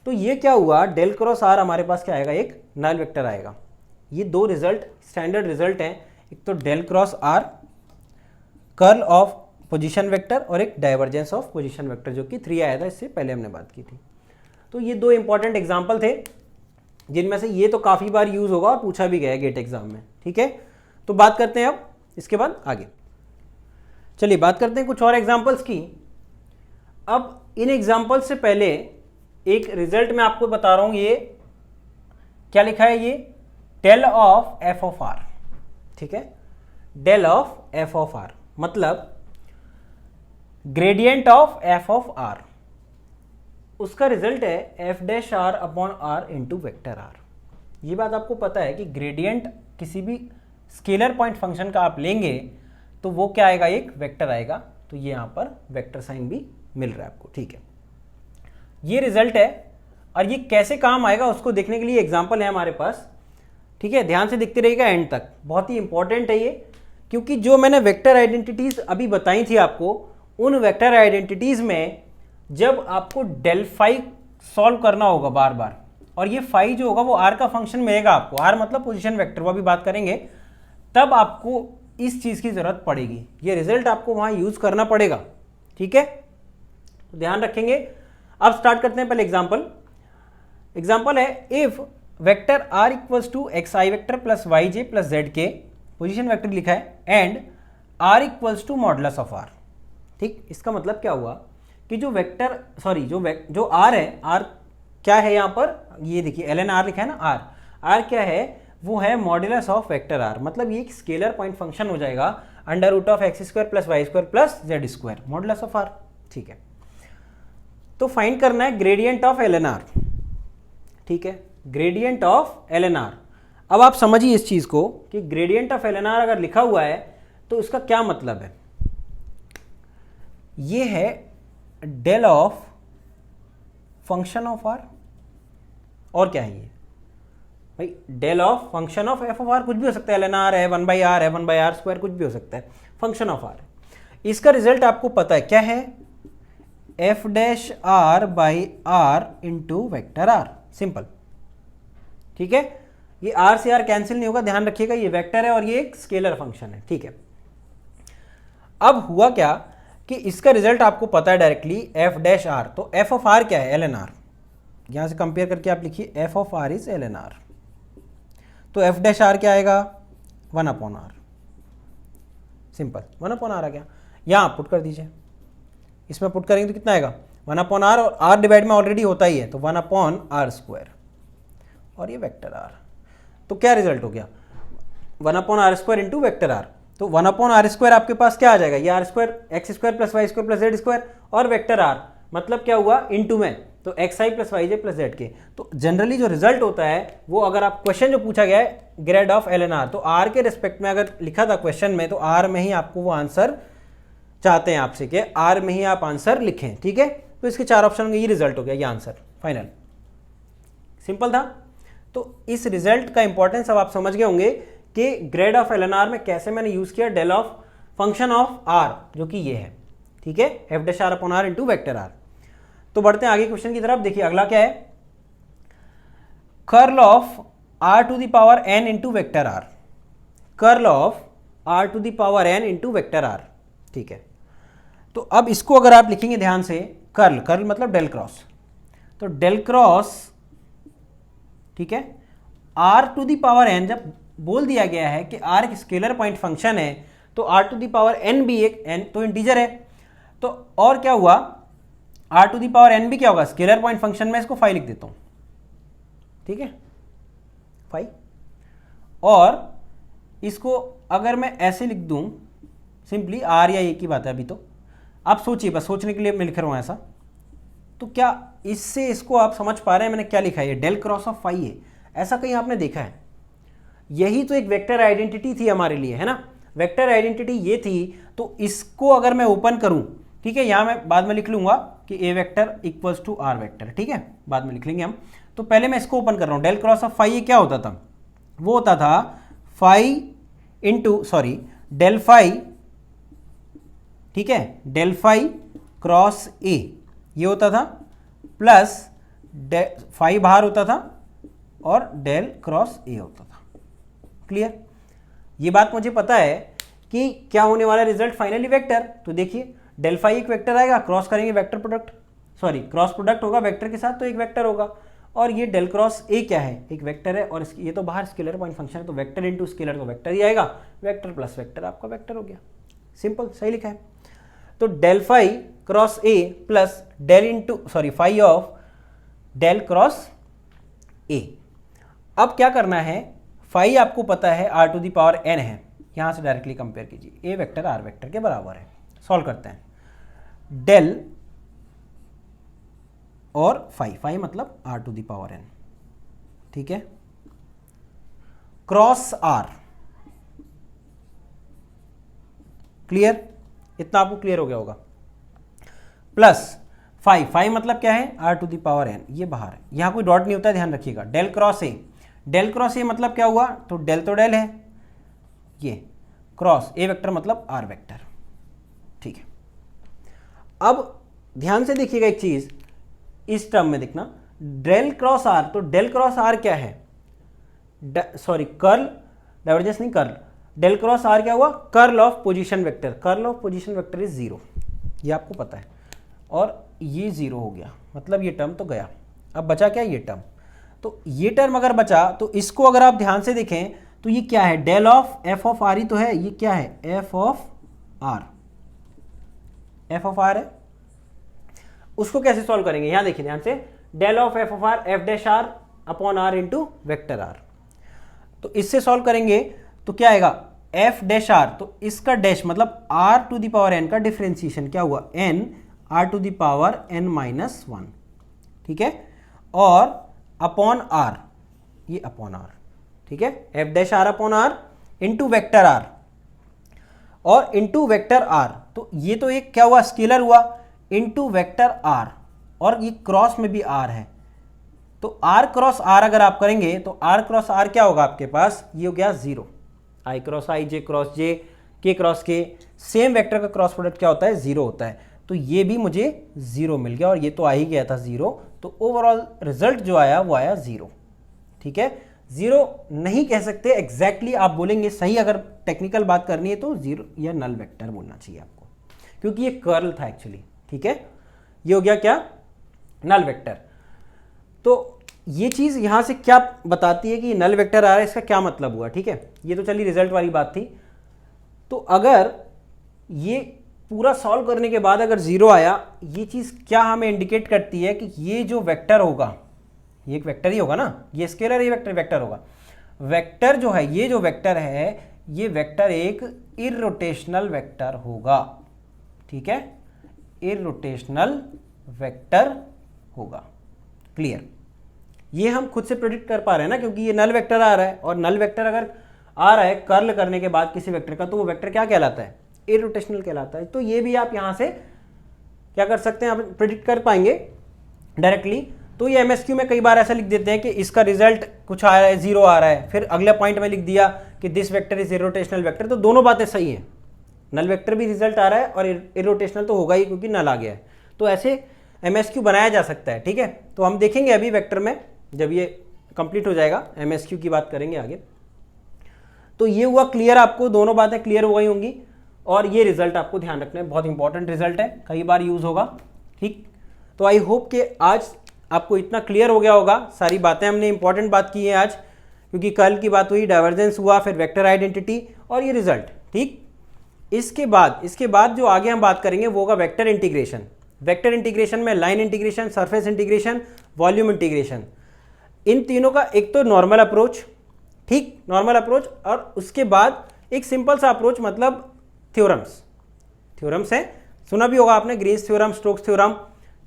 Speaker 1: तो ये क्या हुआ, डेल क्रॉस आर हमारे पास क्या आएगा, एक नल वेक्टर आएगा। ये दो रिजल्ट स्टैंडर्ड रिजल्ट हैं, एक तो del cross r curl of position vector और एक डाइवर्जेंस ऑफ पोजीशन वेक्टर, जो कि 3 आया था, इससे पहले हमने बात की थी। तो ये दो इंपॉर्टेंट एग्जाम्पल थे, जिनमें से ये तो काफ़ी बार यूज होगा और पूछा भी गया है गेट एग्जाम में। ठीक है, तो बात करते हैं अब इसके बाद आगे, चलिए बात करते हैं कुछ और एग्जाम्पल्स की। अब इन एग्जाम्पल्स से पहले एक रिजल्ट मैं आपको बता रहा हूं, ये क्या लिखा है, ये del of f of r. ठीक है, del of f of r मतलब gradient of f of r, उसका रिजल्ट है f dash r upon r into vector r. ये बात आपको पता है कि ग्रेडियंट किसी भी स्केलर पॉइंट फंक्शन का आप लेंगे तो वो क्या आएगा, एक वेक्टर आएगा। तो ये यहां पर वेक्टर साइन भी मिल रहा है आपको। ठीक है, ये रिजल्ट है, और ये कैसे काम आएगा उसको देखने के लिए एग्जांपल है हमारे पास। ठीक है, ध्यान से देखते रहिएगा एंड तक, बहुत ही इंपॉर्टेंट है ये, क्योंकि जो मैंने वेक्टर आइडेंटिटीज अभी बताई थी आपको, उन वेक्टर आइडेंटिटीज में जब आपको डेल फाई सॉल्व करना होगा बार बार, और ये फाई जो होगा वो आर का फंक्शन मिलेगा आपको, आर मतलब पोजीशन वेक्टर, वो अभी बात करेंगे, तब आपको इस चीज की जरूरत पड़ेगी, ये रिजल्ट आपको वहां यूज करना पड़ेगा। ठीक है, तो ध्यान रखेंगे। अब स्टार्ट करते हैं पहले एग्जांपल। एग्जांपल है if vector r equals to x i vector plus y j plus z k, position vector लिखा है, and r equals to modulus of r. ठीक, इसका मतलब क्या हुआ कि जो वेक्टर सॉरी जो आर है, आर क्या है यहाँ पर, ये देखिए एल एन आर लिखा है ना, आर क्या है, वो है मॉडुलस ऑफ वेक्टर आर, मतलब ये एक स्केलर पॉइंट फंक्शन हो जाएगा, under root of x square plus y square plus z square, modulus of r. ठीक है, तो फाइंड करना है gradient of l n r. ठीक है, gradient of l n r. अब आप समझिए इस चीज को कि gradient of l n r अगर लिखा हुआ है तो इसका क्या मतलब है, ये है del of function of r, और क्या है ये भाई, del of function of f of r, कुछ भी हो सकता है, एल एन आर है, 1/r है, 1/r स्क्वायर, कुछ भी हो सकता है, फंक्शन ऑफ आर। इसका रिजल्ट आपको पता है क्या है, f dash r by r into vector r, simple. ठीक है, ये आर से आर कैंसिल नहीं होगा, ध्यान रखिएगा, ये वेक्टर है और ये एक स्केलर फंक्शन है। ठीक है, अब हुआ क्या कि इसका रिजल्ट आपको पता है डायरेक्टली, एफ डैश आर, तो एफ ऑफ आर क्या है, एल एन आर, यहां से कंपेयर करके आप लिखिए f of r is l n r, तो एफ डैश आर क्या आएगा, 1/r, सिंपल, 1/r आ गया। यहां पुट कर दीजिए, इसमें पुट करेंगे तो कितना आएगा, 1/r, और r डिवाइड में ऑलरेडी होता ही है, तो 1/r स्क्वायर, और ये वेक्टर आर। तो क्या रिजल्ट हो गया, 1/r² इंटू वेक्टर आर। तो 1/r² आपके पास क्या आ जाएगा, ये r² x² plus y² plus z² और वेक्टर आर, मतलब क्या हुआ इनटू में, तो xi plus yj plus zk। तो जनरली जो रिजल्ट होता है वो, अगर आप क्वेश्चन जो पूछा गया है ग्रेड ऑफ ln r, तो r के रिस्पेक्ट में अगर लिखा था क्वेश्चन में, तो r में ही आपको वो आंसर चाहते हैं आपसे कि r में ही आप आंसर लिखें, ठीक है। तो इसके 4 ऑप्शन होंगे, ये रिजल्ट हो गया, ये आंसर फाइनल, सिंपल था। तो इस रिजल्ट का इंपॉर्टेंस अब आप समझ गए होंगे कि ग्रेड ऑफ ln r में कैसे मैंने यूज किया del of function of r, जो कि ये है, ठीक है, f'(r/r) इंटू वेक्टर आर। तो बढ़ते हैं आगे क्वेश्चन की तरफ। देखिए अगला क्या है, curl of r⁴n into vector r, curl of r⁴n into vector r, ठीक है। तो अब इसको अगर आप लिखेंगे ध्यान से, कर्ल, कर्ल मतलब डेल क्रॉस, तो डेल क्रॉस, ठीक है, r⁴n जब बोल दिया गया है कि r एक स्केलर पॉइंट फंक्शन है, तो r⁴n भी एक n तो इंटीजर है, तो और क्या हुआ, r⁴n भी क्या होगा स्केलर पॉइंट फंक्शन में, इसको फाई लिख देता हूं, ठीक है, फाई। और इसको अगर मैं ऐसे लिख दूं सिंपली, r या a की बात है अभी, तो आप सोचिए, बस सोचने के लिए मैं लिख रहा हूं ऐसा। तो क्या इससे इसको आप समझ पा रहे हैं मैंने क्या लिखा है, डेल क्रॉस ऑफ फाई है, ऐसा कहीं आपने देखा है? यही तो एक वेक्टर आइडेंटिटी थी हमारे लिए, है ना, वेक्टर आइडेंटिटी ये थी। तो इसको अगर मैं ओपन करूं, ठीक है, यहां मैं बाद में लिख लूंगा कि a vector equals to r vector, ठीक है, बाद में लिख लेंगे हम। तो पहले मैं इसको ओपन कर रहा हूं, डेल क्रॉस ऑफ फाई ये क्या होता था, वो होता था phi into, sorry, del phi, ठीक है, डेल फाई क्रॉस ए ये होता था, प्लस फाई बाहर होता था और डेल क्रॉस ए होता था। क्लियर, ये बात मुझे पता है कि क्या होने वाला रिजल्ट फाइनली वेक्टर। तो देखिए डेल फाई एक वेक्टर आएगा, क्रॉस करेंगे vector product, sorry cross product होगा वेक्टर के साथ, तो एक वेक्टर होगा। और ये डेल क्रॉस ए क्या है, एक वेक्टर है, और ये तो बाहर स्केलर पॉइंट फंक्शन है, तो वेक्टर इंटू स्केलर तो वेक्टर ही आएगा, वेक्टर प्लस वेक्टर आपका वेक्टर हो गया, सिंपल, सही लिखा है। तो del phi cross a plus del into, sorry, phi of del cross a. अब क्या करना है, फाई आपको पता है r⁴n है, यहां से डायरेक्टली कंपेयर कीजिए, ए वेक्टर आर वेक्टर के बराबर है। सॉल्व करते हैं, डेल और फाई, फाई मतलब r⁴n, ठीक है, क्रॉस आर। क्लियर, इतना आपको क्लियर हो गया होगा, प्लस फाई, फाई मतलब क्या है r⁴n, ये बाहर है, यहां कोई डॉट नहीं होता है, ध्यान रखिएगा। Del cross a, del cross a मतलब क्या हुआ, तो डेल तो डेल है, ये क्रॉस ए वेक्टर मतलब आर वेक्टर, ठीक है। अब ध्यान से देखिएगा एक चीज, इस टर्म में देखना, डेल क्रॉस आर, तो डेल क्रॉस आर क्या है, सॉरी कर्ल, डाइवर्जेंस नहीं, कर्ल, डेल क्रॉस आर क्या हुआ, curl of position vector, curl of position vector is 0, ये आपको पता है, और ये 0 हो गया, मतलब ये टर्म तो गया। अब बचा क्या, ये टर्म, तो ये टर्म अगर बचा, तो इसको अगर आप ध्यान से देखें तो ये क्या है, del of f of r ही तो है, ये क्या है, f of r, f of r है। उसको कैसे सॉल्व करेंगे, यहां देखिए ध्यान से, del of f of r f dash r upon r into vector r. तो इससे सॉल्व करेंगे तो क्या आएगा, एफ डैश आर, तो इसका डैश मतलब r⁴n का डिफरेंशिएशन क्या हुआ, n r⁴n-1, ठीक है, और अपॉन आर, ये अपॉन आर, ठीक है, f dash r upon r into vector r और इंटू वेक्टर आर। तो ये तो एक क्या हुआ, स्केलर हुआ, इंटू वेक्टर आर, और ये क्रॉस में भी आर है, तो आर क्रॉस आर अगर आप करेंगे तो आर क्रॉस आर क्या होगा आपके पास, ये हो गया 0, आई क्रॉस आई, जे क्रॉस जे, के क्रॉस के, सेम वेक्टर का क्रॉस प्रोडक्ट क्या होता है, 0 होता है। तो ये भी मुझे 0 मिल गया, और ये तो आ ही गया था 0, तो ओवरऑल रिजल्ट जो आया वो आया 0, ठीक है। 0 नहीं कह सकते एग्जैक्टली, आप बोलेंगे सही, अगर टेक्निकल बात करनी है तो 0 या नल वेक्टर बोलना चाहिए आपको, क्योंकि ये कर्ल था एक्चुअली, ठीक है, ये हो गया क्या, नल वेक्टर। तो ये चीज यहां से क्या बताती है कि नल वेक्टर आ रहा है, इसका क्या मतलब हुआ, ठीक है। ये तो चलिए रिजल्ट वाली बात थी। तो अगर ये पूरा सॉल्व करने के बाद अगर 0 आया, ये चीज क्या हमें इंडिकेट करती है कि ये जो वेक्टर होगा, ये एक वेक्टर ही होगा ना, ये स्केलर, ये वेक्टर वेक्टर होगा। वेक्टर जो है, ये जो वेक्टर है, ये वेक्टर एक इररोटेशनल वेक्टर होगा, ठीक है, इररोटेशनल वेक्टर होगा। क्लियर? ये हम खुद से प्रेडिक्ट कर पा रहे हैं ना, क्योंकि ये नल वेक्टर आ रहा है, और नल वेक्टर अगर आ रहा है कर्ल करने के बाद किसी वेक्टर का, तो वो वेक्टर क्या कहलाता है? इररोटेशनल कहलाता है। तो ये भी आप यहां से क्या कर सकते हैं, आप प्रेडिक्ट कर पाएंगे डायरेक्टली। तो ये एमएसक्यू में कई बार ऐसा लिख देते हैं कि इसका रिजल्ट कुछ आ रहा है, 0 आ रहा है, फिर अगले पॉइंट में लिख दिया कि दिस वेक्टर इज इररोटेशनल वेक्टर। तो दोनों बातें सही हैं, नल वेक्टर भी रिजल्ट आ रहा है और इररोटेशनल तो होगा ही क्योंकि नल आ गया है। तो ऐसे एमएसक्यू बनाया जा सकता है, ठीक है। तो हम देखेंगे अभी वेक्टर में, जब ये कंप्लीट हो जाएगा एमएसक्यू की बात करेंगे आगे। तो ये हुआ क्लियर, आपको दोनों बातें क्लियर हो गई होंगी। और ये रिजल्ट आपको ध्यान रखना है, बहुत इंपॉर्टेंट रिजल्ट है, कई बार यूज होगा, ठीक। तो आई होप कि आज आपको इतना क्लियर हो गया होगा, सारी बातें हमने इंपॉर्टेंट बात की है आज, क्योंकि कल की बात हुई, डाइवर्जेंस हुआ, फिर वेक्टर आइडेंटिटी और ये रिजल्ट, ठीक। इसके बाद जो आगे हम बात करेंगे वो होगा वेक्टर इंटीग्रेशन। वेक्टर इंटीग्रेशन में line integration, surface integration, volume integration, इन तीनों का एक तो नॉर्मल अप्रोच, ठीक, नॉर्मल अप्रोच, और उसके बाद एक सिंपल सा अप्रोच, मतलब थ्योरम्स है, सुना भी होगा आपने, ग्रीन्स थ्योरम, स्टोक्स थ्योरम,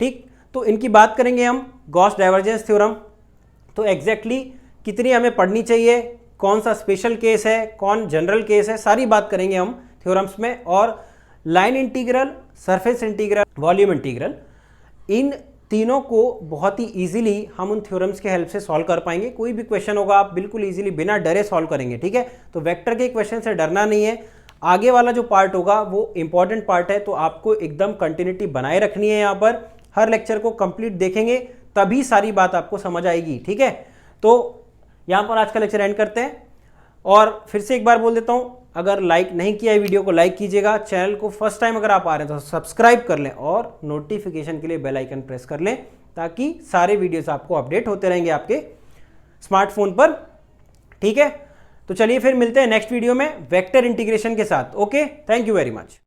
Speaker 1: ठीक। तो इनकी बात करेंगे हम, गॉस डाइवर्जेंस थ्योरम, तो एग्जैक्टली कितनी हमें पढ़नी चाहिए, कौन सा स्पेशल केस है, कौन जनरल केस है, सारी बात करेंगे हम थ्योरम्स में। और line integral, surface integral, volume integral, इन तीनों को बहुत ही इजीली हम उन थ्योरम्स के हेल्प से सॉल्व कर पाएंगे। कोई भी क्वेश्चन होगा आप बिल्कुल इजीली बिना डरे सॉल्व करेंगे, ठीक है। तो वेक्टर के क्वेश्चन से डरना नहीं है। आगे वाला जो पार्ट होगा वो इंपॉर्टेंट पार्ट है, तो आपको एकदम कंटिन्यूटी बनाए रखनी है। यहाँ पर हर लेक्चर को कंप्लीट देखेंगे तभी सारी बात आपको समझ आएगी, ठीक है। तो यहाँ पर आज का लेक्चर एंड करते हैं, और फिर से एक बार बोल देता हूँ, अगर लाइक नहीं किया है वीडियो को लाइक कीजिएगा, चैनल को फर्स्ट टाइम अगर आप आ रहे हैं तो सब्सक्राइब कर लें, और नोटिफिकेशन के लिए बेल आइकन प्रेस कर लें, ताकि सारे वीडियोस आपको अपडेट होते रहेंगे आपके स्मार्टफोन पर, ठीक है। तो चलिए फिर मिलते हैं नेक्स्ट वीडियो में वेक्टर इंटीग्रेशन के साथ। Okay, thank you very much.